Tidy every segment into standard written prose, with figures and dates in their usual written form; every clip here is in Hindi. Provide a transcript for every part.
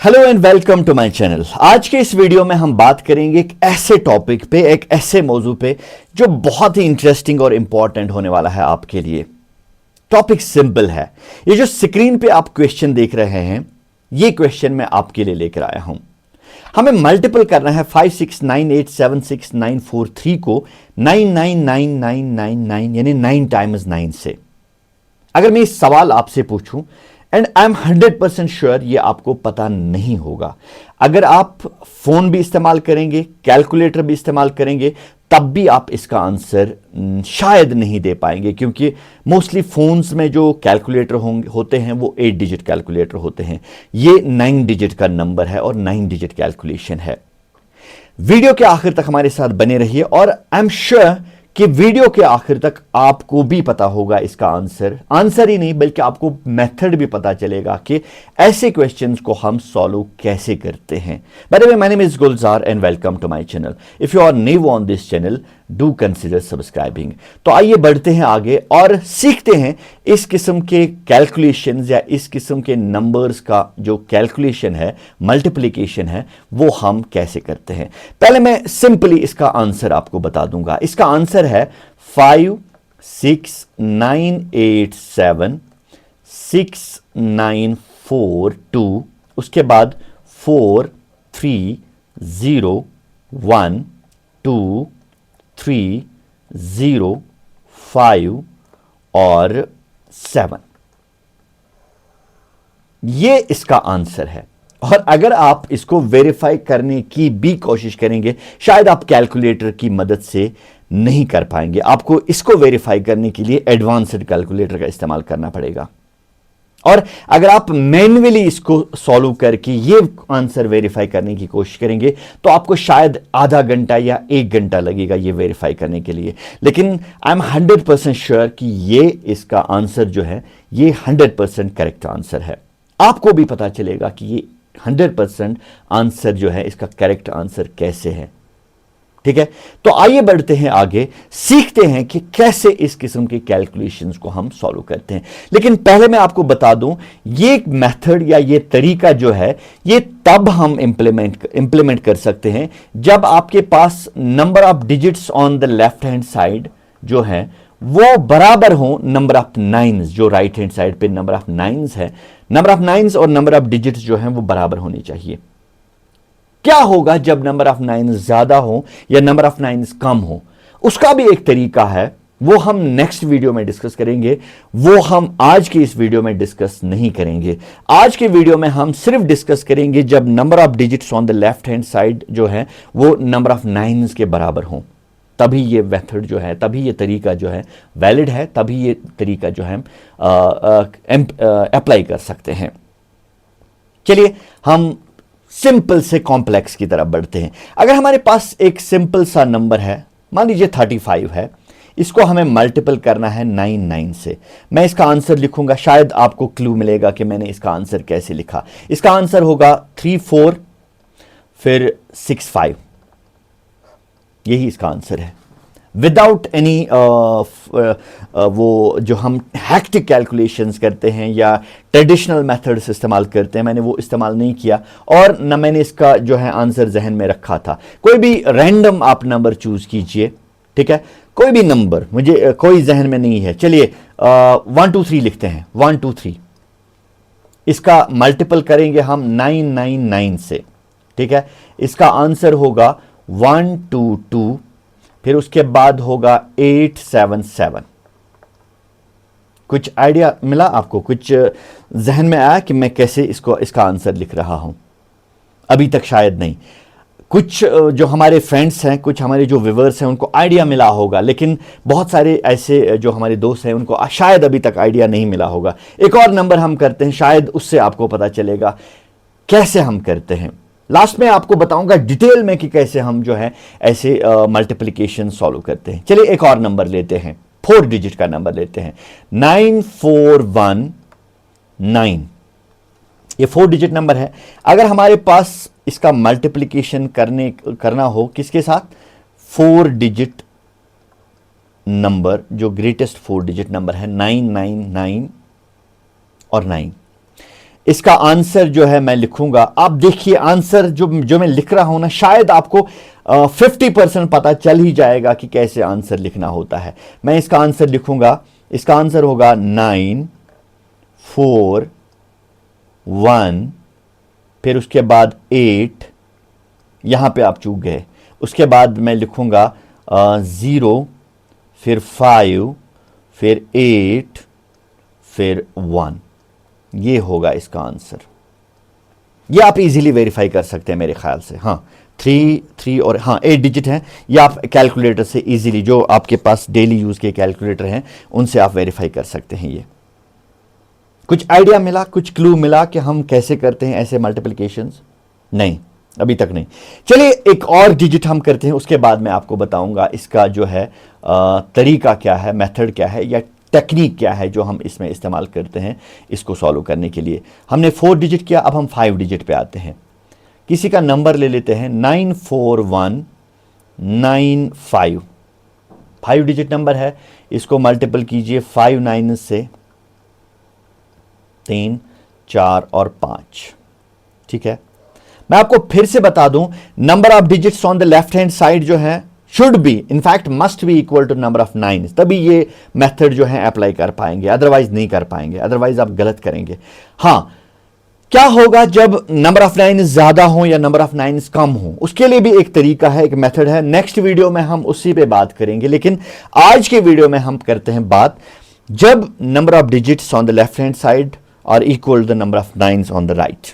Hello and welcome to my channel. आज के इस वीडियो में हम बात करेंगे एक ऐसे टॉपिक पे, एक ऐसे मौजू पे जो बहुत ही इंटरेस्टिंग और इंपॉर्टेंट होने वाला है आपके लिए। टॉपिक सिंपल है। ये जो स्क्रीन पे आप क्वेश्चन देख रहे हैं, ये क्वेश्चन मैं आपके लिए लेकर आया हूं। हमें मल्टीपल करना है 56987694 को 999999 यानी 9 टाइम्स 9 से। अगर मैं इस सवाल आपसे पूछूं, एंड आई एम 100% श्योर ये आपको पता नहीं होगा। अगर आप फोन भी इस्तेमाल करेंगे, कैलकुलेटर भी इस्तेमाल करेंगे, तब भी आप इसका आंसर शायद नहीं दे पाएंगे, क्योंकि मोस्टली फोन्स में जो कैलकुलेटर होते हैं वो 8 डिजिट कैलकुलेटर होते हैं। ये 9 डिजिट का नंबर है और 9 डिजिट कैलकुलेशन है। वीडियो के आखिर तक हमारे साथ बने रहिए और आई एम श्योर कि वीडियो के आखिर तक आपको भी पता होगा इसका आंसर ही नहीं बल्कि आपको मेथड भी पता चलेगा कि ऐसे क्वेश्चंस को हम सॉल्व कैसे करते हैं। By the way, my name is Gulzar and welcome to my channel. If you are new on this channel, do consider subscribing. तो आइए बढ़ते हैं आगे और सीखते हैं इस किस्म के कैलकुलेशंस या इस किस्म के नंबर्स का जो कैलकुलेशन है, मल्टीप्लिकेशन है, वो हम कैसे करते हैं। पहले मैं सिंपली इसका आंसर आपको बता दूंगा। इसका आंसर है 569876942, उसके बाद 4301235 और 7। ये इसका आंसर है। और अगर आप इसको वेरीफाई करने की भी कोशिश करेंगे, शायद आप कैलकुलेटर की मदद से नहीं कर पाएंगे। आपको इसको वेरीफाई करने के लिए एडवांस्ड कैलकुलेटर का इस्तेमाल करना पड़ेगा। और अगर आप मैन्युअली इसको सॉल्व करके ये आंसर वेरीफाई करने की कोशिश करेंगे तो आपको शायद आधा घंटा या 1 घंटा लगेगा ये वेरीफाई करने के लिए। लेकिन आई एम 100% श्योर कि ये इसका आंसर जो है ये 100% करेक्ट आंसर है। आपको भी पता चलेगा कि ये 100% आंसर जो है इसका करेक्ट आंसर कैसे है। ठीक है, तो आइए बढ़ते हैं आगे, सीखते हैं कि कैसे इस किस्म के कैलकुलेशंस को हम सॉल्व करते हैं। लेकिन पहले मैं आपको बता दूं, ये मेथड या ये तरीका जो है ये तब हम इंप्लीमेंट कर सकते हैं जब आपके पास number of digits on the left hand side जो है वो बराबर हो नंबर ऑफ नाइन्स। जो राइट हैंड साइड पे नंबर ऑफ नाइन्स है, नंबर ऑफ नाइन्स और नंबर ऑफ डिजिट्स जो हैं वो बराबर होनी चाहिए। क्या होगा जब नंबर ऑफ नाइन्स ज्यादा हो या नंबर ऑफ नाइन्स कम हो, उसका भी एक तरीका है, वो हम नेक्स्ट वीडियो में डिस्कस करेंगे। वो हम आज की इस वीडियो में डिस्कस नहीं करेंगे। आज के वीडियो में हम सिर्फ डिस्कस करेंगे जब number of digits on the left hand side जो है वो नंबर ऑफ नाइन्स के बराबर हो, तभी ये मेथड जो है, तभी ये तरीका जो है वैलिड है, तभी ये तरीका जो है अप्लाई कर सकते हैं। चलिए हम सिंपल से कॉम्प्लेक्स की तरफ बढ़ते हैं। अगर हमारे पास एक सिंपल सा नंबर है, मान लीजिए 35 है, इसको हमें मल्टीपल करना है 99 से। मैं इसका आंसर लिखूंगा, शायद आपको क्लू मिलेगा कि मैंने इसका आंसर कैसे लिखा। इसका आंसर होगा 34 फिर 65, यही इसका आंसर है। विदाउट एनी वो जो हम हैक्टिक कैलकुलेशंस करते हैं या ट्रेडिशनल मेथड्स इस्तेमाल करते हैं, मैंने वो इस्तेमाल नहीं किया और न मैंने इसका जो है आंसर जहन में रखा था। कोई भी रैंडम आप नंबर चूज कीजिए, ठीक है, कोई भी नंबर, मुझे कोई जहन में नहीं है। चलिए 1 2 3 लिखते हैं। 1 2 3 इसका मल्टीपल करेंगे हम 999 से, ठीक है। इसका आंसर होगा 122, फिर उसके बाद होगा 877। कुछ आइडिया मिला आपको? कुछ जहन में आया कि मैं कैसे इसका आंसर लिख रहा हूं? अभी तक शायद नहीं। कुछ जो हमारे फ्रेंड्स हैं, कुछ हमारे जो व्यूअर्स हैं, उनको आइडिया मिला होगा, लेकिन बहुत सारे ऐसे जो हमारे दोस्त हैं उनको शायद अभी तक आइडिया नहीं मिला होगा। एक और नंबर हम करते हैं, शायद उससे आपको पता चलेगा कैसे हम करते हैं। लास्ट में आपको बताऊंगा डिटेल में कि कैसे हम जो है ऐसे मल्टीप्लिकेशन सॉल्व करते हैं। चलिए एक और नंबर लेते हैं, 4 डिजिट का नंबर लेते हैं, 9419। ये 4 डिजिट नंबर है। अगर हमारे पास इसका मल्टीप्लिकेशन करना हो किसके साथ, 4 डिजिट नंबर, जो ग्रेटेस्ट 4 डिजिट नंबर है 999 और 9, इसका आंसर जो है मैं लिखूंगा। आप देखिए आंसर जो मैं लिख रहा हूं ना, शायद आपको 50% पता चल ही जाएगा कि कैसे आंसर लिखना होता है। मैं इसका आंसर लिखूंगा, इसका आंसर होगा 9 4 1, फिर उसके बाद 8, यहां पे आप चूक गए। उसके बाद मैं लिखूंगा 0, फिर 5, फिर 8, फिर 1। ये होगा इसका आंसर। ये आप इजीली वेरीफाई कर सकते हैं मेरे ख्याल से। हाँ, 3 और हाँ 8 डिजिट हैं। ये आप कैलकुलेटर से इजीली, जो आपके पास डेली यूज के कैलकुलेटर हैं उनसे आप वेरीफाई कर सकते हैं। ये कुछ आइडिया मिला, कुछ क्लू मिला कि हम कैसे करते हैं ऐसे मल्टीप्लिकेशंस? नहीं, अभी तक नहीं। चलिए एक और डिजिट हम करते हैं, उसके बाद मैं आपको बताऊंगा इसका जो है तरीका क्या है, मेथड क्या है, या टेक्निक क्या है जो हम इसमें इस्तेमाल करते हैं इसको सॉल्व करने के लिए। हमने 4 डिजिट किया, अब हम 5 डिजिट पे आते हैं। किसी का नंबर ले लेते हैं 94195। 5 डिजिट नंबर है, इसको मल्टीपल कीजिए 5 9 से, 3 4 और 5। ठीक है, मैं आपको फिर से बता दूं, number of digits on the left hand side जो है should be, in fact must be equal to number of 9, तभी ये मेथड जो है अप्लाई कर पाएंगे, अदरवाइज नहीं कर पाएंगे, अदरवाइज आप गलत करेंगे। हाँ, क्या होगा जब नंबर ऑफ 9 ज्यादा हो या नंबर ऑफ 9 कम हो, उसके लिए भी एक तरीका है, एक मेथड है। नेक्स्ट वीडियो में हम उसी पे बात करेंगे, लेकिन आज के वीडियो में हम करते हैं बात जब number of digits on the left hand side और equal the number of 9 on the right.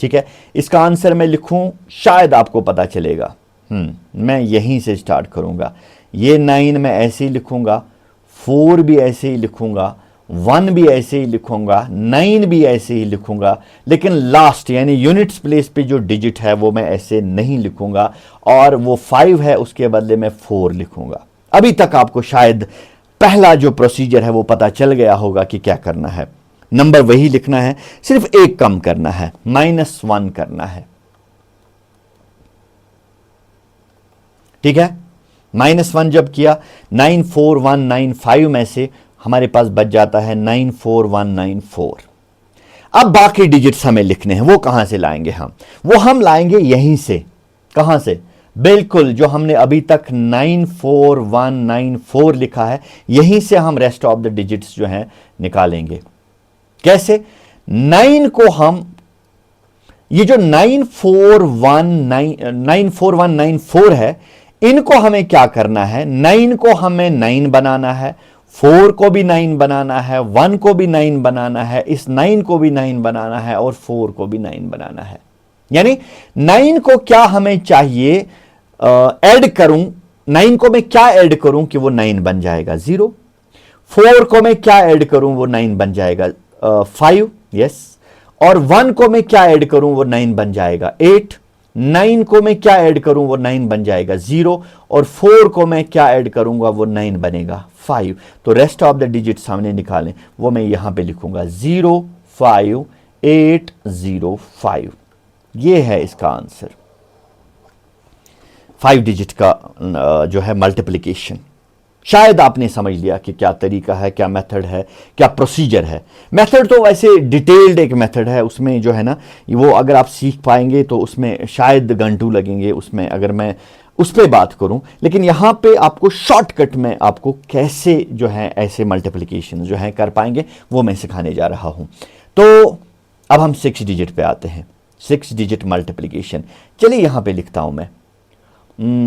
ठीक है, इसका आंसर मैं लिखूं, शायद आपको पता चलेगा। मैं यहीं से स्टार्ट करूंगा। ये 9 मैं ऐसे ही लिखूंगा, 4 भी ऐसे ही लिखूंगा, 1 भी ऐसे ही लिखूंगा, 9 भी ऐसे ही लिखूंगा, लेकिन लास्ट यानी यूनिट्स प्लेस पे जो डिजिट है वो मैं ऐसे नहीं लिखूंगा, और वो 5 है उसके बदले में 4 लिखूंगा। अभी तक आपको शायद पहला जो प्रोसीजर है वो पता चल गया होगा कि क्या करना है। नंबर वही लिखना है, सिर्फ एक कम करना है, -1 करना है। ठीक है, -1 जब किया, 94195 में से हमारे पास बच जाता है 94194। अब बाकी डिजिट्स हमें लिखने हैं, वो कहां से लाएंगे हम? वो हम लाएंगे यहीं से। कहां से? बिल्कुल, जो हमने अभी तक 94194 लिखा है, यहीं से हम रेस्ट ऑफ द डिजिट्स जो हैं निकालेंगे। कैसे? 9 को हम, ये जो 94194 है, इनको हमें क्या करना है? 9 को हमें 9 बनाना है, 4 को भी 9 बनाना है, 1 को भी 9 बनाना है, इस 9 को भी 9 बनाना है, और 4 को भी 9 बनाना है। यानी 9 को क्या हमें चाहिए ऐड करूं, 9 को मैं क्या ऐड करूं कि वो 9 बन जाएगा 0। 4 को मैं क्या ऐड करूं, वो 9 बन जाएगा 5, यस। और 1 को मैं क्या ऐड करूं, वो 9 बन जाएगा 8। 9 को मैं क्या ऐड करूं, वो 9 बन जाएगा 0। और 4 को मैं क्या ऐड करूंगा, वो 9 बनेगा 5। तो रेस्ट ऑफ द डिजिट्स हमने निकालें, वो मैं यहां पे लिखूंगा 05805। ये है इसका आंसर, 5 डिजिट का जो है मल्टीप्लिकेशन। शायद आपने समझ लिया कि क्या तरीका है, क्या मेथड है, क्या प्रोसीजर है। मेथड तो वैसे डिटेल्ड एक मेथड है, उसमें जो है ना, वो अगर आप सीख पाएंगे तो उसमें शायद घंटों लगेंगे उसमें, अगर मैं उस पर बात करूं। लेकिन यहाँ पे आपको शॉर्टकट में आपको कैसे जो है ऐसे मल्टीप्लिकेशन जो है कर पाएंगे, वो मैं सिखाने जा रहा हूं। तो अब हम 6 डिजिट पे आते हैं, 6 डिजिट मल्टीप्लिकेशन। चलिए यहाँ पे लिखता हूं मैं,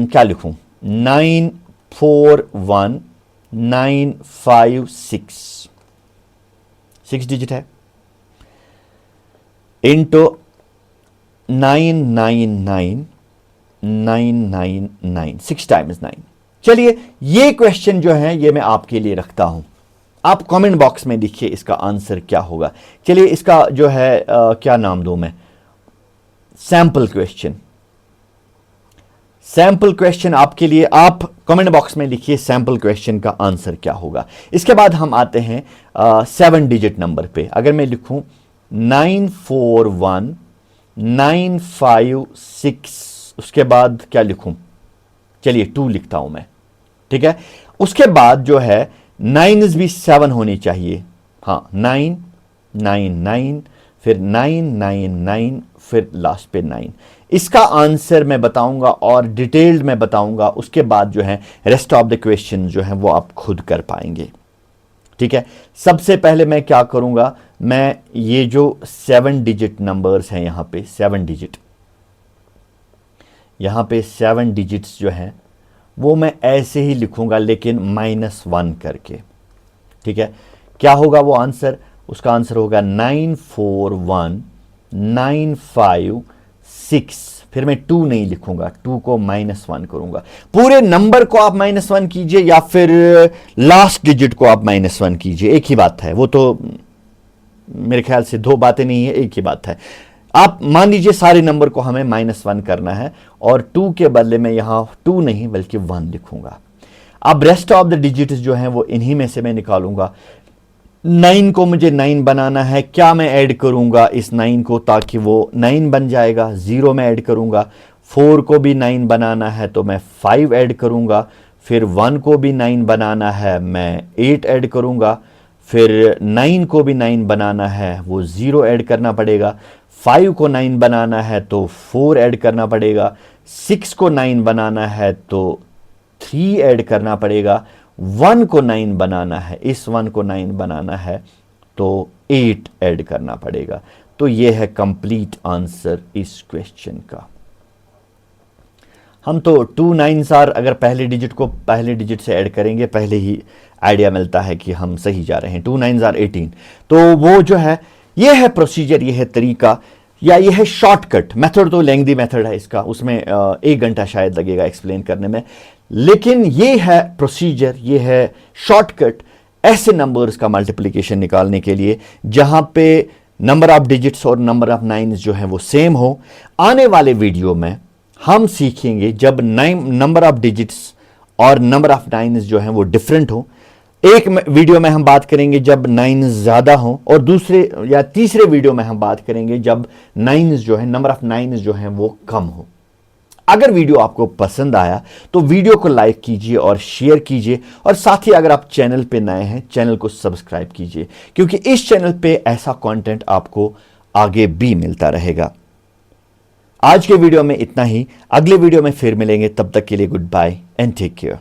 क्या लिखूं? 941956, 6 डिजिट है, इंटू 999999, 6 टाइम्स 9। चलिए ये क्वेश्चन जो है ये मैं आपके लिए रखता हूं, आप कमेंट बॉक्स में लिखिए इसका आंसर क्या होगा। चलिए इसका जो है क्या नाम दूं मैं? Sample question. सैंपल क्वेश्चन आपके लिए, आप कमेंट बॉक्स में लिखिए सैंपल क्वेश्चन का आंसर क्या होगा। इसके बाद हम आते हैं 7 डिजिट नंबर पे। अगर मैं लिखूं 941956, उसके बाद क्या लिखूं? चलिए 2 लिखता हूं मैं, ठीक है। उसके बाद जो है 9 भी 7 होनी चाहिए, हाँ 9 9 9, फिर 9 9 9, फिर लास्ट पे 9। इसका आंसर मैं बताऊंगा और डिटेल्ड में बताऊंगा, उसके बाद जो है रेस्ट ऑफ द क्वेश्चन जो है वो आप खुद कर पाएंगे। ठीक है, सबसे पहले मैं क्या करूंगा, मैं ये जो 7 डिजिट नंबर्स हैं, यहां पे 7 डिजिट, यहां पे 7 डिजिट्स जो हैं वो मैं ऐसे ही लिखूंगा, लेकिन -1 करके। ठीक है, क्या होगा वो आंसर, उसका आंसर होगा 941956। फिर मैं 2 नहीं लिखूंगा, 2 को -1 करूंगा। पूरे नंबर को आप -1 कीजिए या फिर लास्ट डिजिट को आप -1 कीजिए, एक ही बात है। वो तो मेरे ख्याल से दो बातें नहीं है, एक ही बात है। आप मान लीजिए सारे नंबर को हमें -1 करना है और 2 के बदले में यहां 2 नहीं बल्कि 1 लिखूंगा। अब रेस्ट ऑफ द डिजिट्स जो हैं वो इन्हीं में से मैं निकालूंगा। 9 को मुझे 9 बनाना है, क्या मैं ऐड करूंगा इस 9 को ताकि वो 9 बन जाएगा, 0 में ऐड करूंगा। 4 को भी 9 बनाना है तो मैं 5 ऐड करूंगा। फिर 1 को भी 9 बनाना है, मैं 8 ऐड करूंगा। फिर 9 को भी 9 बनाना है, वो 0 ऐड करना पड़ेगा। 5 को 9 बनाना है तो 4 ऐड करना पड़ेगा। 6 को 9 बनाना है तो 3 ऐड करना पड़ेगा। 1 को 9 बनाना है, इस 1 को 9 बनाना है तो 8 ऐड करना पड़ेगा। तो यह है कंप्लीट आंसर इस क्वेश्चन का। हम तो 2 9s आर, अगर पहले डिजिट को पहले डिजिट से ऐड करेंगे, पहले ही आइडिया मिलता है कि हम सही जा रहे हैं। 2 9s आर 18। तो वो जो है, ये है प्रोसीजर, ये है तरीका, या ये है शॉर्टकट मेथड। तो लेंथी मेथड है इसका, उसमें 1 घंटा शायद लगेगा एक्सप्लेन करने में, लेकिन ये है प्रोसीजर, ये है शॉर्टकट ऐसे नंबर्स का मल्टीप्लिकेशन निकालने के लिए जहां पे नंबर ऑफ डिजिट्स और नंबर ऑफ 9s जो है वो सेम हो। आने वाले वीडियो में हम सीखेंगे जब नंबर ऑफ डिजिट्स और नंबर ऑफ 9s जो है वो डिफरेंट हो। एक वीडियो में हम बात करेंगे जब 9s ज्यादा हो, और दूसरे या तीसरे वीडियो में हम बात करेंगे जब 9s जो है, नंबर ऑफ 9s जो है वो कम हो। अगर वीडियो आपको पसंद आया तो वीडियो को लाइक कीजिए और शेयर कीजिए, और साथ ही अगर आप चैनल पे नए हैं चैनल को सब्सक्राइब कीजिए, क्योंकि इस चैनल पे ऐसा कंटेंट आपको आगे भी मिलता रहेगा। आज के वीडियो में इतना ही, अगले वीडियो में फिर मिलेंगे, तब तक के लिए goodbye and take care.